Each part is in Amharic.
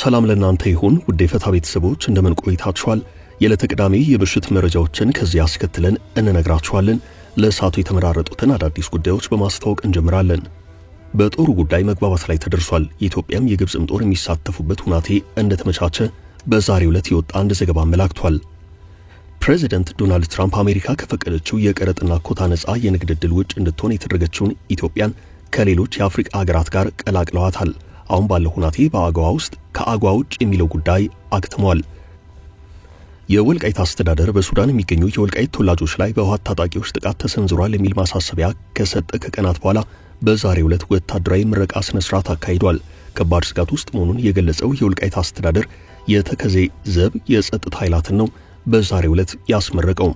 ሰላም ለእናንተ ይሁን ውድ የፈታ ቤተሰቦች እንደምን ቆይታችኋል? የዕለተ ቅዳሜ የምሽት መረጃዎችን ከዚህ አስከትለን እንነግራችኋለን። ለሰዓቱ የተመራረጡትን አዳዲስ ጉዳዮች በማስተዋወቅ እንጀምራለን። በጦሩ ጉዳይ መግባባት ላይ ተደርሷል። የኢትዮጵያም የግብጽም ጦር የሚሳተፉበት ሁናቴ እንደተመቻቸ በዛሬው ዕለት የወጣ አንድ ዘገባ አመላክቷል። ፕሬዚደንት ዶናልድ ትራምፕ አሜሪካ ከፈቀደችው የቀረጥና ኮታ ነፃ የንግድ ዕድል ውጭ እንድትሆን የተደረገችውን ኢትዮጵያን ከሌሎች የአፍሪካ ሀገራት ጋር ቀላቅለዋታል። አሁን ባለው ሁናቴ በአገዋ ውስጥ ከአገዋ ውጭ የሚለው ጉዳይ አክትሟል። የወልቃይት አስተዳደር በሱዳን የሚገኙ የወልቃይት ተወላጆች ላይ በህወሓት ታጣቂዎች ጥቃት ተሰንዝሯል የሚል ማሳሰቢያ ከሰጠ ከቀናት በኋላ በዛሬው ዕለት ወታደራዊ ምረቃ ስነ ስርዓት አካሂዷል። ከባድ ስጋት ውስጥ መሆኑን የገለጸው የወልቃይት አስተዳደር የተከዜ ዘብ የጸጥታ ኃይላትን ነው በዛሬው ዕለት ያስመረቀው።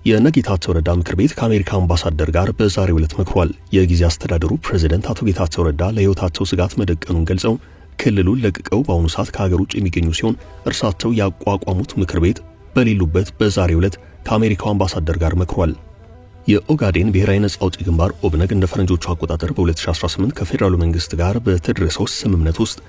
የነጌታቸው ረዳ ምክር ቤት ከአሜሪካ አምባሳደር ጋር በዛሬው ዕለት መክሯል። የጊዜ አስተዳደሩ ፕሬዝዳንት አቶ ጌታቸው ረዳ ለህይወታቸው ስጋት መደቀኑን ገልጸው ክልሉን ለቅቀው በአሁኑ ሰዓት ከሀገር ውጭ የሚገኙ ሲሆን እርሳቸው ያቋቋሙት ምክር ቤት በሌሉበት በዛሬው ዕለት ከአሜሪካው አምባሳደር ጋር መክሯል። የኦጋዴን ብሔራዊ ነጻ አውጪ ግንባር ኦብነግ እንደ ፈረንጆቹ አቆጣጠር በ2018 ከፌደራሉ መንግስት ጋር በተደረሰው ስምምነት ውስጥ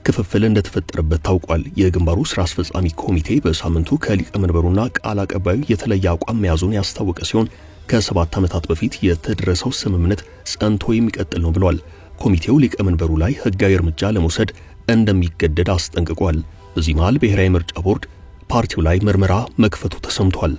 ክፍፍል እንደተፈጠረበት ታውቋል። የግንባሩ ስራ አስፈጻሚ ኮሚቴ በሳምንቱ ከሊቀመንበሩና ቃል አቀባዩ የተለየ አቋም መያዙን ያስታወቀ ሲሆን ከ7 ዓመታት በፊት የተደረሰው ስምምነት ጸንቶ የሚቀጥል ነው ብሏል። ኮሚቴው ሊቀመንበሩ ላይ ህጋዊ እርምጃ ለመውሰድ እንደሚገደድ አስጠንቅቋል። በዚህ መሃል ብሔራዊ ምርጫ ቦርድ ፓርቲው ላይ ምርመራ መክፈቱ ተሰምቷል።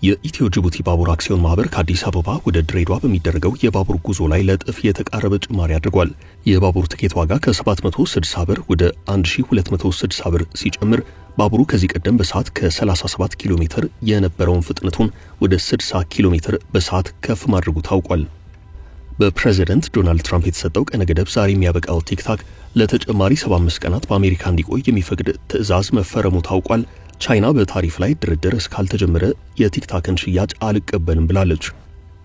የኢትዮ ጅቡቲ ባቡር አክሲዮን ማህበር ከአዲስ አበባ ወደ ድሬዳዋ በሚደረገው የባቡር ጉዞ ላይ ለጥፍ የተቃረበ ጭማሪ አድርጓል። የባቡር ትኬት ዋጋ ከ760 ብር ወደ 1260 ብር ሲጨምር ባቡሩ ከዚህ ቀደም በሰዓት ከ37 ኪሎ ሜትር የነበረውን ፍጥነቱን ወደ 60 ኪሎ ሜትር በሰዓት ከፍ ማድረጉ ታውቋል። በፕሬዝዳንት ዶናልድ ትራምፕ የተሰጠው ቀነ ገደብ ዛሬ የሚያበቃው ቲክታክ ለተጨማሪ 75 ቀናት በአሜሪካ እንዲቆይ የሚፈቅድ ትዕዛዝ መፈረሙ ታውቋል። ቻይና በታሪፍ ላይ ድርድር እስካልተጀመረ የቲክታክን ሽያጭ አልቀበልም ብላለች።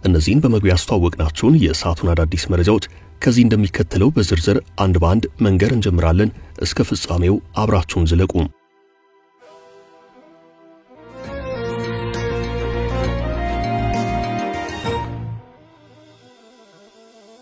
እነዚህን በመግቢያ ያስተዋወቅናችሁን የሰዓቱን አዳዲስ መረጃዎች ከዚህ እንደሚከተለው በዝርዝር አንድ በአንድ መንገር እንጀምራለን። እስከ ፍጻሜው አብራችሁን ዝለቁ።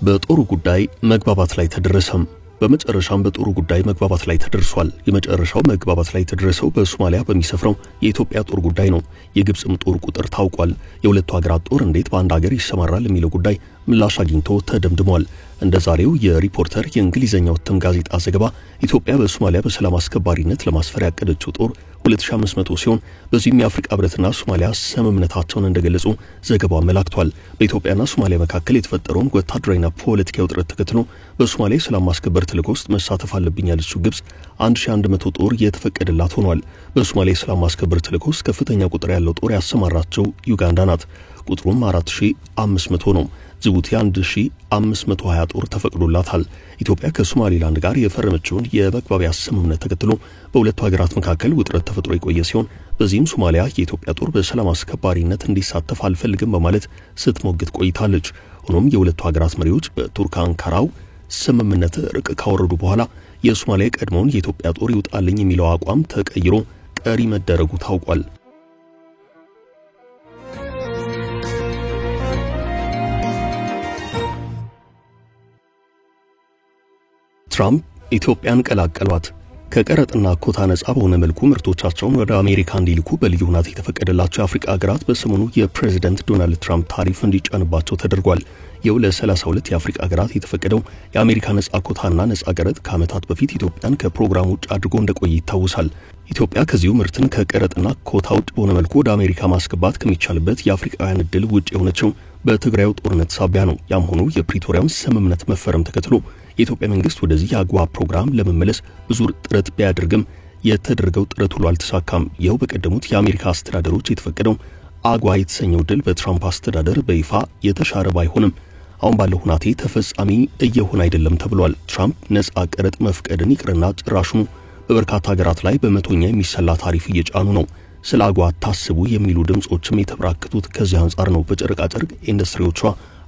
በጦሩ ጉዳይ መግባባት ላይ ተደረሰም። በመጨረሻም በጦሩ ጉዳይ መግባባት ላይ ተደርሷል። የመጨረሻው መግባባት ላይ ተደረሰው በሶማሊያ በሚሰፍረው የኢትዮጵያ ጦር ጉዳይ ነው። የግብጽም ጦር ቁጥር ታውቋል። የሁለቱ ሀገራት ጦር እንዴት በአንድ ሀገር ይሰማራል የሚለው ጉዳይ ምላሽ አግኝቶ ተደምድሟል። እንደ ዛሬው የሪፖርተር የእንግሊዝኛው እትም ጋዜጣ ዘገባ ኢትዮጵያ በሶማሊያ በሰላም አስከባሪነት ለማስፈር ያቀደችው ጦር 2500 ሲሆን በዚህም የአፍሪካ ህብረትና ሶማሊያ ስምምነታቸውን እንደገለጹ ዘገባው አመላክቷል። በኢትዮጵያና ሶማሊያ መካከል የተፈጠረውን ወታደራዊና ፖለቲካዊ ውጥረት ተከትሎ በሶማሊያ ሰላም ማስከበር ተልዕኮ ውስጥ መሳተፍ አለብኝ ያለችው ግብጽ 1100 ጦር የተፈቀደላት ሆኗል። በሶማሊያ ሰላም ማስከበር ተልዕኮ ውስጥ ከፍተኛ ቁጥር ያለው ጦር ያሰማራቸው ዩጋንዳ ናት። ቁጥሩም 4500 ነው። ጅቡቲ 1520 ጦር ተፈቅዶላታል። ኢትዮጵያ ከሶማሊላንድ ጋር የፈረመችውን የመግባቢያ ስምምነት ተከትሎ በሁለቱ ሀገራት መካከል ውጥረት ተፈጥሮ የቆየ ሲሆን በዚህም ሶማሊያ የኢትዮጵያ ጦር በሰላም አስከባሪነት እንዲሳተፍ አልፈልግም በማለት ስትሞግት ቆይታለች። ሆኖም የሁለቱ ሀገራት መሪዎች በቱርክ አንካራው ስምምነት ርቅ ካወረዱ በኋላ የሶማሊያ ቀድሞውን የኢትዮጵያ ጦር ይውጣልኝ የሚለው አቋም ተቀይሮ ቀሪ መደረጉ ታውቋል። ትራምፕ ኢትዮጵያን ቀላቀሏት። ከቀረጥና ኮታ ነጻ በሆነ መልኩ ምርቶቻቸውን ወደ አሜሪካ እንዲልኩ በልዩ ሁኔታ የተፈቀደላቸው የአፍሪካ ሀገራት በሰሞኑ የፕሬዝዳንት ዶናልድ ትራምፕ ታሪፍ እንዲጫንባቸው ተደርጓል። ለ32 የአፍሪካ ሀገራት የተፈቀደው የአሜሪካ ነጻ ኮታና ነጻ ቀረጥ ከዓመታት በፊት ኢትዮጵያን ከፕሮግራሙ ውጭ አድርጎ እንደቆየ ይታወሳል። ኢትዮጵያ ከዚሁ ምርትን ከቀረጥና ኮታ ውጭ በሆነ መልኩ ወደ አሜሪካ ማስገባት ከሚቻልበት የአፍሪካውያን ዕድል ውጭ የሆነችው በትግራዩ ጦርነት ሳቢያ ነው። ያም ሆኖ የፕሪቶሪያውን ስምምነት መፈረም ተከትሎ የኢትዮጵያ መንግስት ወደዚህ የአግዋ ፕሮግራም ለመመለስ ብዙ ጥረት ቢያደርግም የተደረገው ጥረት ሁሉ አልተሳካም። ይኸው በቀደሙት የአሜሪካ አስተዳደሮች የተፈቀደው አግዋ የተሰኘው ድል በትራምፕ አስተዳደር በይፋ የተሻረ ባይሆንም አሁን ባለው ሁናቴ ተፈጻሚ እየሆነ አይደለም ተብሏል። ትራምፕ ነጻ ቀረጥ መፍቀድን ይቅርና ጭራሹኑ በበርካታ ሀገራት ላይ በመቶኛ የሚሰላ ታሪፍ እየጫኑ ነው። ስለ አግዋ ታስቡ የሚሉ ድምጾችም የተበራከቱት ከዚህ አንጻር ነው። በጨርቃ ጨርቅ ኢንዱስትሪዎቿ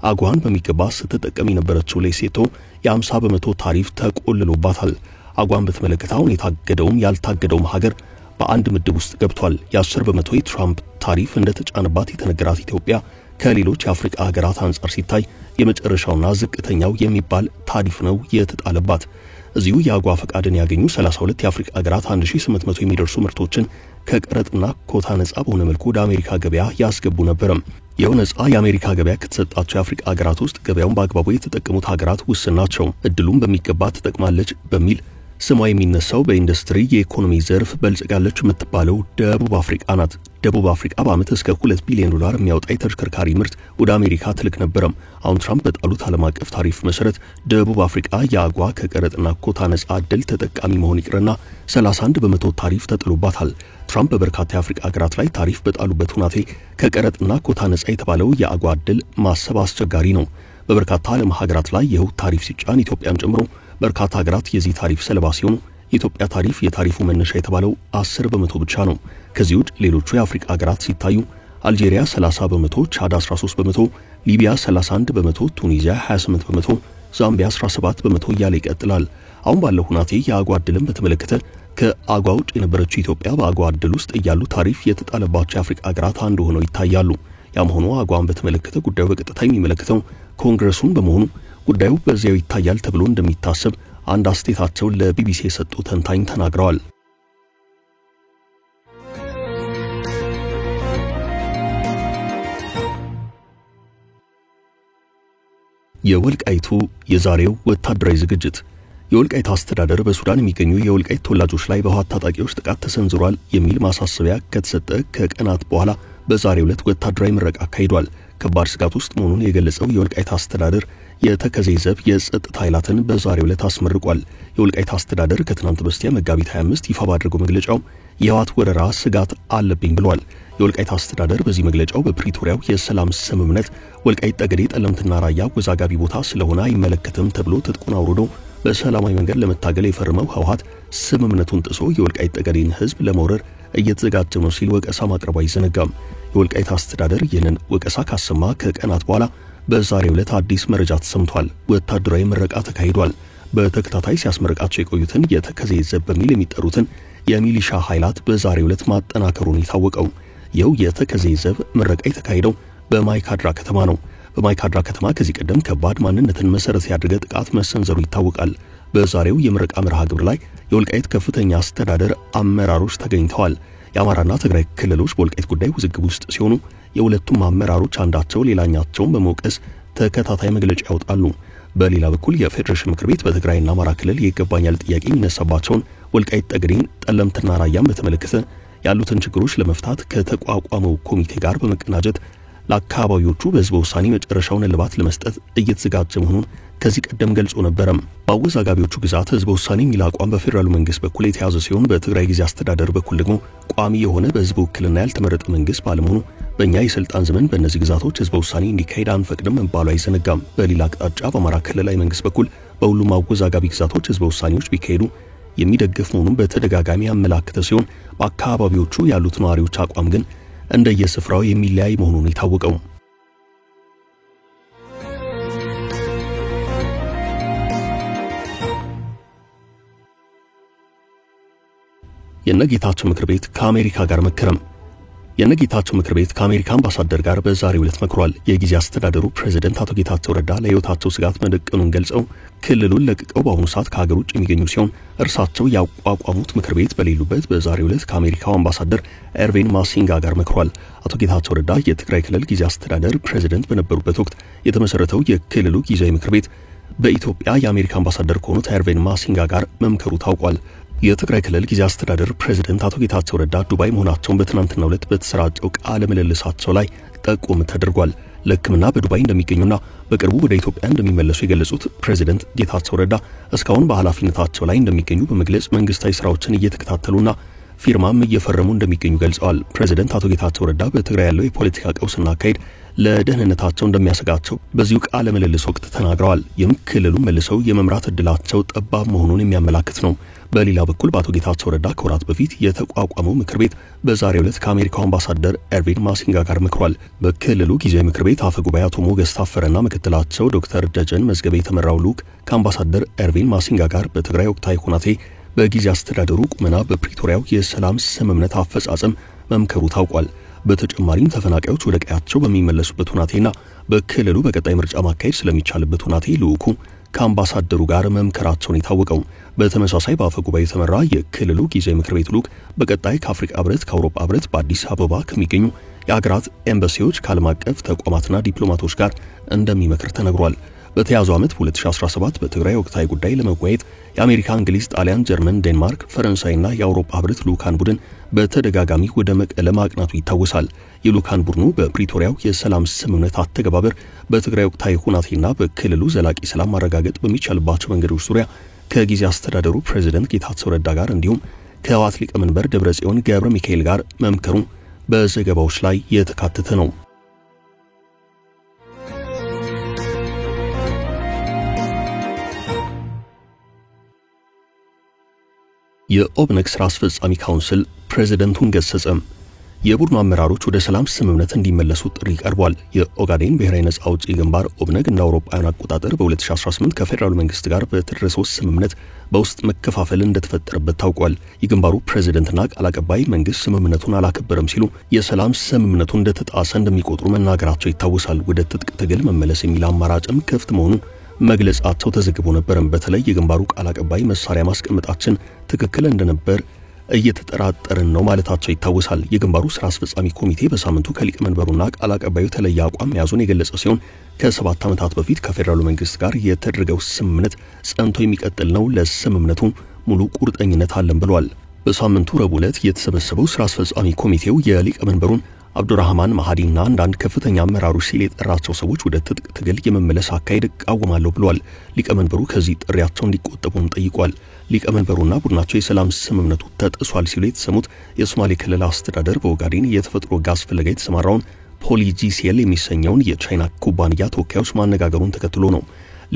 አግዋን በሚገባ ስትጠቀም የነበረችው ሌሴቶ የ50 በመቶ ታሪፍ ተቆልሎባታል። አግዋን በተመለከተ አሁን የታገደውም ያልታገደውም ሀገር በአንድ ምድብ ውስጥ ገብቷል። የ10 በመቶ የትራምፕ ታሪፍ እንደተጫነባት የተነገራት ኢትዮጵያ ከሌሎች የአፍሪካ ሀገራት አንጻር ሲታይ የመጨረሻውና ዝቅተኛው የሚባል ታሪፍ ነው የተጣለባት። እዚሁ የአጓ ፈቃድን ያገኙ 32 የአፍሪካ ሀገራት 1800 የሚደርሱ ምርቶችን ከቀረጥና ኮታ ነጻ በሆነ መልኩ ወደ አሜሪካ ገበያ ያስገቡ ነበርም። ይኸው ነጻ የአሜሪካ ገበያ ከተሰጣቸው የአፍሪካ ሀገራት ውስጥ ገበያውን በአግባቡ የተጠቀሙት ሀገራት ውስን ናቸው። እድሉን በሚገባ ተጠቅማለች በሚል ስሟ የሚነሳው በኢንዱስትሪ የኢኮኖሚ ዘርፍ በልጽጋለች የምትባለው ደቡብ አፍሪካ ናት። ደቡብ አፍሪካ በዓመት እስከ $2 ቢሊዮን የሚያወጣ የተሽከርካሪ ምርት ወደ አሜሪካ ትልክ ነበረም። አሁን ትራምፕ በጣሉት ዓለም አቀፍ ታሪፍ መሰረት ደቡብ አፍሪካ የአጓ ከቀረጥና ኮታ ነጻ ዕድል ተጠቃሚ መሆን ይቅርና 31 በመቶ ታሪፍ ተጥሎባታል። ትራምፕ በበርካታ የአፍሪካ ሀገራት ላይ ታሪፍ በጣሉበት ሁናቴ ከቀረጥና ኮታ ነጻ የተባለው የአጓ ዕድል ማሰብ አስቸጋሪ ነው። በበርካታ ዓለም ሀገራት ላይ ይኸው ታሪፍ ሲጫን ኢትዮጵያን ጨምሮ በርካታ ሀገራት የዚህ ታሪፍ ሰለባ ሲሆኑ የኢትዮጵያ ታሪፍ የታሪፉ መነሻ የተባለው 10 በመቶ ብቻ ነው። ከዚህ ውጭ ሌሎቹ የአፍሪካ ሀገራት ሲታዩ አልጄሪያ 30 በመቶ፣ ቻድ 13 በመቶ፣ ሊቢያ 31 በመቶ፣ ቱኒዚያ 28 በመቶ፣ ዛምቢያ 17 በመቶ እያለ ይቀጥላል። አሁን ባለው ሁናቴ የአጓ ዕድልን በተመለከተ ከአጓ ውጭ የነበረችው ኢትዮጵያ በአጓ ዕድል ውስጥ እያሉ ታሪፍ የተጣለባቸው የአፍሪካ ሀገራት አንዱ ሆነው ይታያሉ። ያም ሆኖ አጓን በተመለከተ ጉዳዩ በቀጥታ የሚመለከተው ኮንግረሱን በመሆኑ ጉዳዩ በዚያው ይታያል ተብሎ እንደሚታሰብ አንድ አስተያየታቸውን ለቢቢሲ የሰጡ ተንታኝ ተናግረዋል። የወልቃይቱ የዛሬው ወታደራዊ ዝግጅት። የወልቃይት አስተዳደር በሱዳን የሚገኙ የወልቃይት ተወላጆች ላይ በህወሓት ታጣቂዎች ጥቃት ተሰንዝሯል የሚል ማሳሰቢያ ከተሰጠ ከቀናት በኋላ በዛሬው ዕለት ወታደራዊ ምረቃ አካሂዷል። ከባድ ስጋት ውስጥ መሆኑን የገለጸው የወልቃይት አስተዳደር የተከዜ ዘብ የጸጥታ ኃይላትን በዛሬው ዕለት አስመርቋል። የወልቃይት አስተዳደር ከትናንት በስቲያ መጋቢት 25 ይፋ ባደረገው መግለጫው የህወሓት ወረራ ስጋት አለብኝ ብሏል። የወልቃይት አስተዳደር በዚህ መግለጫው በፕሪቶሪያው የሰላም ስምምነት ወልቃይት ጠገዴ፣ ጠለምትና ራያ ወዛጋቢ ቦታ ስለሆነ አይመለከትም ተብሎ ትጥቁን አውርዶ በሰላማዊ መንገድ ለመታገል የፈረመው ህወሓት ስምምነቱን ጥሶ የወልቃይት ጠገዴን ህዝብ ለመውረር እየተዘጋጀ ነው ሲል ወቀሳ ማቅረቡ አይዘነጋም። የወልቃይት አስተዳደር ይህንን ወቀሳ ካሰማ ከቀናት በኋላ በዛሬው ዕለት አዲስ መረጃ ተሰምቷል። ወታደራዊ ምረቃ ተካሂዷል። በተከታታይ ሲያስመረቃቸው የቆዩትን የተከዜ ዘብ በሚል የሚጠሩትን የሚሊሻ ኃይላት በዛሬው ዕለት ማጠናከሩን የታወቀው ይኸው የተከዜ ዘብ ምረቃ የተካሄደው በማይካድራ ከተማ ነው። በማይካድራ ከተማ ከዚህ ቀደም ከባድ ማንነትን መሰረት ያደረገ ጥቃት መሰንዘሩ ይታወቃል። በዛሬው የምረቃ መርሃ ግብር ላይ የወልቃይት ከፍተኛ አስተዳደር አመራሮች ተገኝተዋል። የአማራና ትግራይ ክልሎች በወልቃይት ጉዳይ ውዝግብ ውስጥ ሲሆኑ የሁለቱም አመራሮች አንዳቸው ሌላኛቸውን በመውቀስ ተከታታይ መግለጫ ያወጣሉ። በሌላ በኩል የፌዴሬሽን ምክር ቤት በትግራይና አማራ ክልል ይገባኛል ጥያቄ የሚነሳባቸውን ወልቃይት ጠገዴን፣ ጠለምትና ራያን በተመለከተ ያሉትን ችግሮች ለመፍታት ከተቋቋመው ኮሚቴ ጋር በመቀናጀት ለአካባቢዎቹ በህዝበ ውሳኔ መጨረሻውን እልባት ለመስጠት እየተዘጋጀ መሆኑን ከዚህ ቀደም ገልጾ ነበረም። በአወዛጋቢዎቹ ግዛት ህዝበ ውሳኔ የሚል አቋም በፌዴራሉ መንግስት በኩል የተያዘ ሲሆን በትግራይ ጊዜ አስተዳደር በኩል ደግሞ ቋሚ የሆነ በህዝብ ውክልና ያልተመረጠ መንግስት ባለመሆኑ በእኛ የስልጣን ዘመን በእነዚህ ግዛቶች ህዝበ ውሳኔ እንዲካሄድ አንፈቅድም መባሉ አይዘነጋም። በሌላ አቅጣጫ በአማራ ክልላዊ መንግስት በኩል በሁሉም አወዛጋቢ ግዛቶች ህዝበ ውሳኔዎች ቢካሄዱ የሚደግፍ መሆኑን በተደጋጋሚ ያመላከተ ሲሆን በአካባቢዎቹ ያሉት ነዋሪዎች አቋም ግን እንደየስፍራው የሚለያይ መሆኑን የታወቀው የነጌታቸው ምክር ቤት ከአሜሪካ ጋር መከረም። የነጌታቸው ምክር ቤት ከአሜሪካ አምባሳደር ጋር በዛሬው ዕለት መክሯል። የጊዜ አስተዳደሩ ፕሬዝዳንት አቶ ጌታቸው ረዳ ለህይወታቸው ስጋት መደቀኑን ገልጸው ክልሉን ለቅቀው በአሁኑ ሰዓት ከሀገር ውጭ የሚገኙ ሲሆን እርሳቸው ያቋቋሙት ምክር ቤት በሌሉበት በዛሬው ዕለት ከአሜሪካው አምባሳደር ኤርቪን ማሲንጋ ጋር መክሯል። አቶ ጌታቸው ረዳ የትግራይ ክልል ጊዜ አስተዳደር ፕሬዝዳንት በነበሩበት ወቅት የተመሰረተው የክልሉ ጊዜያዊ ምክር ቤት በኢትዮጵያ የአሜሪካ አምባሳደር ከሆኑት ኤርቪን ማሲንጋ ጋር መምከሩ ታውቋል። የትግራይ ክልል ጊዜ አስተዳደር ፕሬዝዳንት አቶ ጌታቸው ረዳ ዱባይ መሆናቸውን በትናንትናው ዕለት በተሰራጨው ቃለ ምልልሳቸው ላይ ጠቆም ተደርጓል። ለሕክምና በዱባይ እንደሚገኙና በቅርቡ ወደ ኢትዮጵያ እንደሚመለሱ የገለጹት ፕሬዝዳንት ጌታቸው ረዳ እስካሁን በኃላፊነታቸው ላይ እንደሚገኙ በመግለጽ መንግስታዊ ስራዎችን እየተከታተሉና ፊርማም እየፈረሙ እንደሚገኙ ገልጸዋል። ፕሬዝዳንት አቶ ጌታቸው ረዳ በትግራይ ያለው የፖለቲካ ቀውስና አካሄድ ለደህንነታቸው እንደሚያሰጋቸው በዚሁ ቃለ ምልልስ ወቅት ተናግረዋል። ይህም ክልሉን መልሰው የመምራት እድላቸው ጠባብ መሆኑን የሚያመላክት ነው። በሌላ በኩል በአቶ ጌታቸው ረዳ ከወራት በፊት የተቋቋመው ምክር ቤት በዛሬው ዕለት ከአሜሪካው አምባሳደር ኤርቪን ማሲንጋ ጋር መክሯል። በክልሉ ጊዜያዊ ምክር ቤት አፈ ጉባኤ አቶ ሞገስ ታፈረና ምክትላቸው ዶክተር ደጀን መዝገበ የተመራው ልዑክ ከአምባሳደር ኤርቪን ማሲንጋ ጋር በትግራይ ወቅታዊ ሁናቴ በጊዜ አስተዳደሩ ቁመና በፕሪቶሪያው የሰላም ስምምነት አፈጻጸም መምከሩ ታውቋል። በተጨማሪም ተፈናቃዮች ወደ ቀያቸው በሚመለሱበት ሁናቴና በክልሉ በቀጣይ ምርጫ ማካሄድ ስለሚቻልበት ሁናቴ ልዑኩ ከአምባሳደሩ ጋር መምከራቸውን የታወቀው። በተመሳሳይ በአፈ ጉባኤ የተመራ የክልሉ ጊዜያዊ ምክር ቤት ልዑክ በቀጣይ ከአፍሪካ ህብረት፣ ከአውሮፓ ህብረት በአዲስ አበባ ከሚገኙ የአገራት ኤምባሲዎች ከዓለም አቀፍ ተቋማትና ዲፕሎማቶች ጋር እንደሚመክር ተነግሯል። በተያዘው ዓመት 2017 በትግራይ ወቅታዊ ጉዳይ ለመወያየት የአሜሪካ፣ እንግሊዝ፣ ጣሊያን፣ ጀርመን፣ ዴንማርክ፣ ፈረንሳይና የአውሮፓ ህብረት ልዑካን ቡድን በተደጋጋሚ ወደ መቀለ ማቅናቱ ይታወሳል። የልዑካን ቡድኑ በፕሪቶሪያው የሰላም ስምምነት አተገባበር በትግራይ ወቅታዊ ሁናቴና በክልሉ ዘላቂ ሰላም ማረጋገጥ በሚቻልባቸው መንገዶች ዙሪያ ከጊዜ አስተዳደሩ ፕሬዝዳንት ጌታቸው ረዳ ጋር እንዲሁም ከህወሓት ሊቀመንበር ደብረጽዮን ገብረ ሚካኤል ጋር መምከሩ በዘገባዎች ላይ የተካተተ ነው። የኦብነግ ስራ አስፈጻሚ ካውንስል ፕሬዝዳንቱን ገሰጸ። የቡድኑ አመራሮች ወደ ሰላም ስምምነት እንዲመለሱ ጥሪ ቀርቧል። የኦጋዴን ብሔራዊ ነጻ አውጪ ግንባር ኦብነግ እንደ አውሮፓውያን አቆጣጠር በ2018 ከፌደራል መንግስት ጋር በተደረሰው ስምምነት በውስጥ መከፋፈል እንደተፈጠረበት ታውቋል። የግንባሩ ፕሬዝዳንትና ቃል አቀባይ መንግስት ስምምነቱን አላከበረም ሲሉ የሰላም ስምምነቱ እንደተጣሰ እንደሚቆጥሩ መናገራቸው ይታወሳል። ወደ ትጥቅ ትግል መመለስ የሚል አማራጭም ክፍት መሆኑን መግለጻቸው ተዘግቦ ነበርም። በተለይ የግንባሩ ቃል አቀባይ መሳሪያ ማስቀመጣችን ትክክል እንደነበር እየተጠራጠርን ነው ማለታቸው ይታወሳል። የግንባሩ ስራ አስፈጻሚ ኮሚቴ በሳምንቱ ከሊቀመንበሩና ቃል አቀባዩ የተለየ አቋም መያዙን የገለጸ ሲሆን ከ7 ዓመታት በፊት ከፌደራሉ መንግስት ጋር የተደረገው ስምምነት ጸንቶ የሚቀጥል ነው፣ ለስምምነቱ ሙሉ ቁርጠኝነት አለን ብሏል። በሳምንቱ ረቡዕ ዕለት የተሰበሰበው ስራ አስፈጻሚ ኮሚቴው የሊቀመንበሩን አብዱራህማን ማሃዲና አንዳንድ ከፍተኛ አመራሮች ሲል የጠራቸው ሰዎች ወደ ትጥቅ ትግል የመመለስ አካሄድ እቃወማለሁ ብሏል። ሊቀመንበሩ ከዚህ ጥሪያቸው እንዲቆጠቡም ጠይቋል። ሊቀመንበሩና ቡድናቸው የሰላም ስምምነቱ ተጥሷል ሲሉ የተሰሙት የሶማሌ ክልል አስተዳደር በኦጋዴን የተፈጥሮ ጋዝ ፍለጋ የተሰማራውን ፖሊጂሲኤል የሚሰኘውን የቻይና ኩባንያ ተወካዮች ማነጋገሩን ተከትሎ ነው።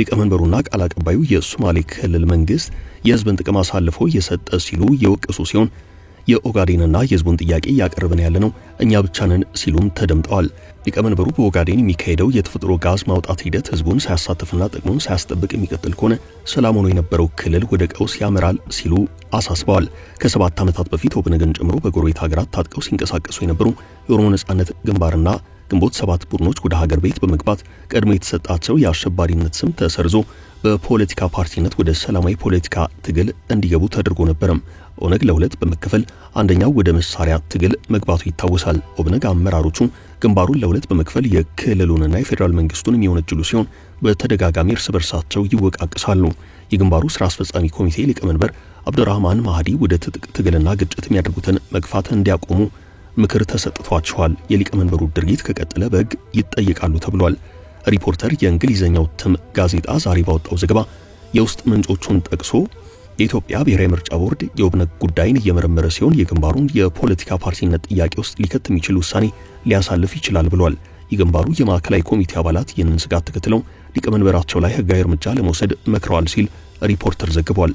ሊቀመንበሩና ቃል አቀባዩ የሶማሌ ክልል መንግስት የህዝብን ጥቅም አሳልፎ እየሰጠ ሲሉ የወቀሱ ሲሆን የኦጋዴንና የህዝቡን ጥያቄ ያቀርበን ያለነው እኛ ብቻ ነን ሲሉም ተደምጠዋል። ሊቀመንበሩ በኦጋዴን የሚካሄደው የተፈጥሮ ጋዝ ማውጣት ሂደት ህዝቡን ሳያሳትፍና ጥቅሙን ሳያስጠብቅ የሚቀጥል ከሆነ ሰላም ሆኖ የነበረው ክልል ወደ ቀውስ ያመራል ሲሉ አሳስበዋል። ከ7 ዓመታት በፊት ኦብነግን ጨምሮ በጎረቤት ሀገራት ታጥቀው ሲንቀሳቀሱ የነበሩ የኦሮሞ ነጻነት ግንባርና ግንቦት 7 ቡድኖች ወደ ሀገር ቤት በመግባት ቀድሞ የተሰጣቸው የአሸባሪነት ስም ተሰርዞ በፖለቲካ ፓርቲነት ወደ ሰላማዊ ፖለቲካ ትግል እንዲገቡ ተደርጎ ነበርም። ኦነግ ለሁለት በመከፈል አንደኛው ወደ መሳሪያ ትግል መግባቱ ይታወሳል። ኦብነግ አመራሮቹ ግንባሩን ለሁለት በመክፈል የክልሉንና የፌደራል መንግስቱን የሚወነጅሉ ሲሆን በተደጋጋሚ እርስ በርሳቸው ይወቃቅሳሉ። የግንባሩ ስራ አስፈጻሚ ኮሚቴ ሊቀመንበር አብዱራህማን ማሃዲ ወደ ትጥቅ ትግልና ግጭት የሚያደርጉትን መግፋት እንዲያቆሙ ምክር ተሰጥቷቸዋል። የሊቀመንበሩ ድርጊት ከቀጠለ በሕግ ይጠየቃሉ ተብሏል። ሪፖርተር የእንግሊዝኛው እትም ጋዜጣ ዛሬ ባወጣው ዘገባ የውስጥ ምንጮቹን ጠቅሶ የኢትዮጵያ ብሔራዊ ምርጫ ቦርድ የኦብነግ ጉዳይን እየመረመረ ሲሆን የግንባሩን የፖለቲካ ፓርቲነት ጥያቄ ውስጥ ሊከት የሚችል ውሳኔ ሊያሳልፍ ይችላል ብሏል። የግንባሩ የማዕከላዊ ኮሚቴ አባላት ይህንን ስጋት ተከትለው ሊቀመንበራቸው ላይ ህጋዊ እርምጃ ለመውሰድ መክረዋል ሲል ሪፖርተር ዘግቧል።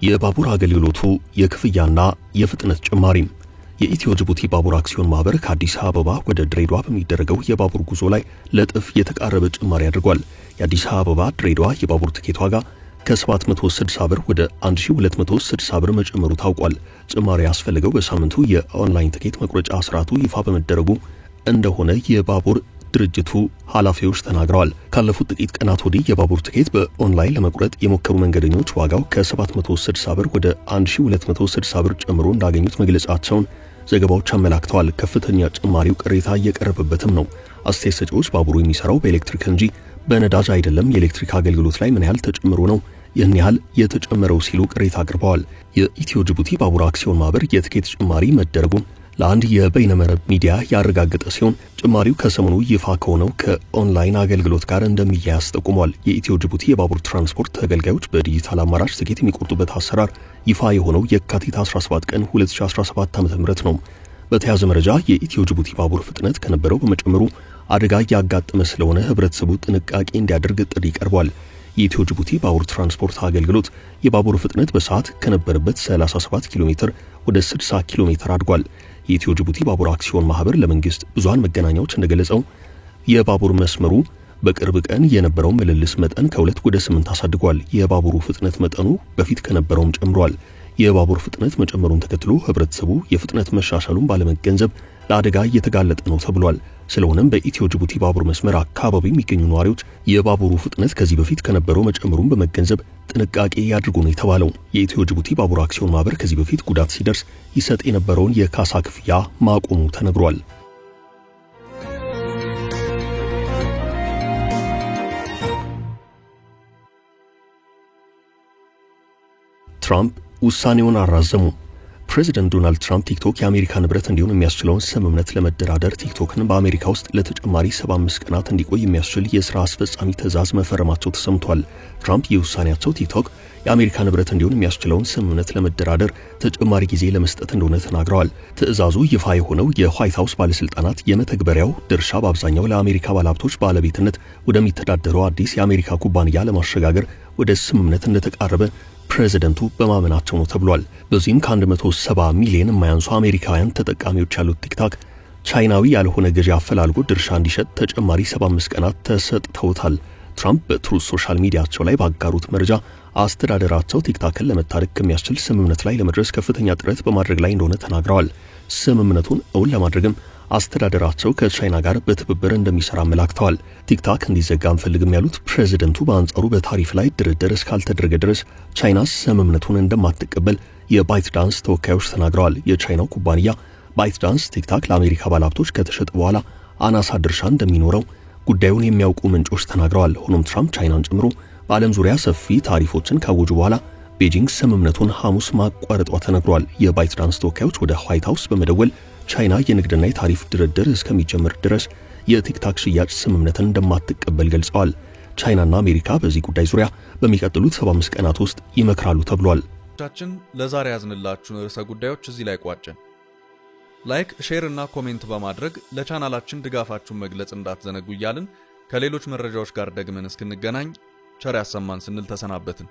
የባቡር አገልግሎቱ የክፍያና የፍጥነት ጭማሪ። የኢትዮ ጅቡቲ ባቡር አክሲዮን ማህበር ከአዲስ አበባ ወደ ድሬዳዋ በሚደረገው የባቡር ጉዞ ላይ ለጥፍ የተቃረበ ጭማሪ አድርጓል። የአዲስ አበባ ድሬዳዋ የባቡር ትኬት ዋጋ ከ760 ብር ወደ 1260 ብር መጨመሩ ታውቋል። ጭማሪ ያስፈልገው በሳምንቱ የኦንላይን ትኬት መቁረጫ ስርዓቱ ይፋ በመደረጉ እንደሆነ የባቡር ድርጅቱ ኃላፊዎች ተናግረዋል። ካለፉት ጥቂት ቀናት ወዲህ የባቡር ትኬት በኦንላይን ለመቁረጥ የሞከሩ መንገደኞች ዋጋው ከ760 ብር ወደ 1260 ብር ጨምሮ እንዳገኙት መግለጻቸውን ዘገባዎች አመላክተዋል። ከፍተኛ ጭማሪው ቅሬታ እየቀረበበትም ነው። አስተያየት ሰጪዎች ባቡሩ የሚሰራው በኤሌክትሪክ እንጂ በነዳጅ አይደለም፣ የኤሌክትሪክ አገልግሎት ላይ ምን ያህል ተጨምሮ ነው ይህን ያህል የተጨመረው ሲሉ ቅሬታ አቅርበዋል። የኢትዮ ጅቡቲ ባቡር አክሲዮን ማህበር የትኬት ጭማሪ መደረጉን ለአንድ የበይነመረብ ሚዲያ ያረጋገጠ ሲሆን ጭማሪው ከሰሞኑ ይፋ ከሆነው ከኦንላይን አገልግሎት ጋር እንደሚያያዝ ጠቁሟል። የኢትዮ ጅቡቲ የባቡር ትራንስፖርት ተገልጋዮች በዲጂታል አማራጭ ትኬት የሚቆርጡበት አሰራር ይፋ የሆነው የካቲት 17 ቀን 2017 ዓ.ም ነው። በተያያዘ መረጃ የኢትዮ ጅቡቲ ባቡር ፍጥነት ከነበረው በመጨመሩ አደጋ ያጋጠመ ስለሆነ ህብረተሰቡ ጥንቃቄ እንዲያደርግ ጥሪ ቀርቧል። የኢትዮ ጅቡቲ ባቡር ትራንስፖርት አገልግሎት የባቡር ፍጥነት በሰዓት ከነበረበት 37 ኪሎ ሜትር ወደ 60 ኪሎ ሜትር አድጓል። የኢትዮ ጅቡቲ ባቡር አክሲዮን ማህበር ለመንግስት ብዙሃን መገናኛዎች እንደገለጸው የባቡር መስመሩ በቅርብ ቀን የነበረው ምልልስ መጠን ከ2 ወደ 8 አሳድጓል። የባቡሩ ፍጥነት መጠኑ በፊት ከነበረውም ጨምሯል። የባቡር ፍጥነት መጨመሩን ተከትሎ ህብረተሰቡ የፍጥነት መሻሻሉን ባለመገንዘብ ለአደጋ እየተጋለጠ ነው ተብሏል። ስለሆነም በኢትዮ ጅቡቲ ባቡር መስመር አካባቢ የሚገኙ ነዋሪዎች የባቡሩ ፍጥነት ከዚህ በፊት ከነበረው መጨመሩን በመገንዘብ ጥንቃቄ ያድርጉ ነው የተባለው። የኢትዮ ጅቡቲ ባቡር አክሲዮን ማህበር ከዚህ በፊት ጉዳት ሲደርስ ይሰጥ የነበረውን የካሳ ክፍያ ማቆሙ ተነግሯል። ትራምፕ ውሳኔውን አራዘሙ። ፕሬዚደንት ዶናልድ ትራምፕ ቲክቶክ የአሜሪካ ንብረት እንዲሆን የሚያስችለውን ስምምነት ለመደራደር ቲክቶክን በአሜሪካ ውስጥ ለተጨማሪ 75 ቀናት እንዲቆይ የሚያስችል የሥራ አስፈጻሚ ትዕዛዝ መፈረማቸው ተሰምቷል። ትራምፕ የውሳኔያቸው ቲክቶክ የአሜሪካ ንብረት እንዲሆን የሚያስችለውን ስምምነት ለመደራደር ተጨማሪ ጊዜ ለመስጠት እንደሆነ ተናግረዋል። ትዕዛዙ ይፋ የሆነው የዋይት ሃውስ ባለስልጣናት የመተግበሪያው ድርሻ በአብዛኛው ለአሜሪካ ባለሀብቶች ባለቤትነት ወደሚተዳደረው አዲስ የአሜሪካ ኩባንያ ለማሸጋገር ወደ ስምምነት እንደተቃረበ ፕሬዚደንቱ በማመናቸው ነው ተብሏል። በዚህም ከ170 ሚሊዮን የማያንሱ አሜሪካውያን ተጠቃሚዎች ያሉት ቲክቶክ ቻይናዊ ያልሆነ ገዢ አፈላልጎ ድርሻ እንዲሸጥ ተጨማሪ 75 ቀናት ተሰጥተውታል። ትራምፕ በትሩዝ ሶሻል ሚዲያቸው ላይ ባጋሩት መረጃ አስተዳደራቸው ቲክቶክን ለመታደግ ከሚያስችል ስምምነት ላይ ለመድረስ ከፍተኛ ጥረት በማድረግ ላይ እንደሆነ ተናግረዋል። ስምምነቱን እውን ለማድረግም አስተዳደራቸው ከቻይና ጋር በትብብር እንደሚሰራ አመላክተዋል። ቲክቶክ እንዲዘጋ አንፈልግም ያሉት ፕሬዚደንቱ በአንጻሩ በታሪፍ ላይ ድርድር እስካልተደረገ ድረስ ቻይና ስምምነቱን እንደማትቀበል የባይትዳንስ ተወካዮች ተናግረዋል። የቻይናው ኩባንያ ባይትዳንስ ቲክቶክ ለአሜሪካ ባለሀብቶች ከተሸጠ በኋላ አናሳ ድርሻ እንደሚኖረው ጉዳዩን የሚያውቁ ምንጮች ተናግረዋል። ሆኖም ትራምፕ ቻይናን ጨምሮ በዓለም ዙሪያ ሰፊ ታሪፎችን ካወጁ በኋላ ቤጂንግ ስምምነቱን ሐሙስ ማቋረጧ ተነግሯል። የባይትዳንስ ተወካዮች ወደ ዋይት ሃውስ በመደወል ቻይና የንግድና የታሪፍ ድርድር እስከሚጀምር ድረስ የቲክቶክ ሽያጭ ስምምነትን እንደማትቀበል ገልጸዋል። ቻይናና አሜሪካ በዚህ ጉዳይ ዙሪያ በሚቀጥሉት 75 ቀናት ውስጥ ይመክራሉ ተብሏል። ለዛሬ ያዝንላችሁን ርዕሰ ጉዳዮች እዚህ ላይ ቋጨን። ላይክ፣ ሼር እና ኮሜንት በማድረግ ለቻናላችን ድጋፋችሁን መግለጽ እንዳትዘነጉ እያልን ከሌሎች መረጃዎች ጋር ደግመን እስክንገናኝ ቸር ያሰማን ስንል ተሰናበትን።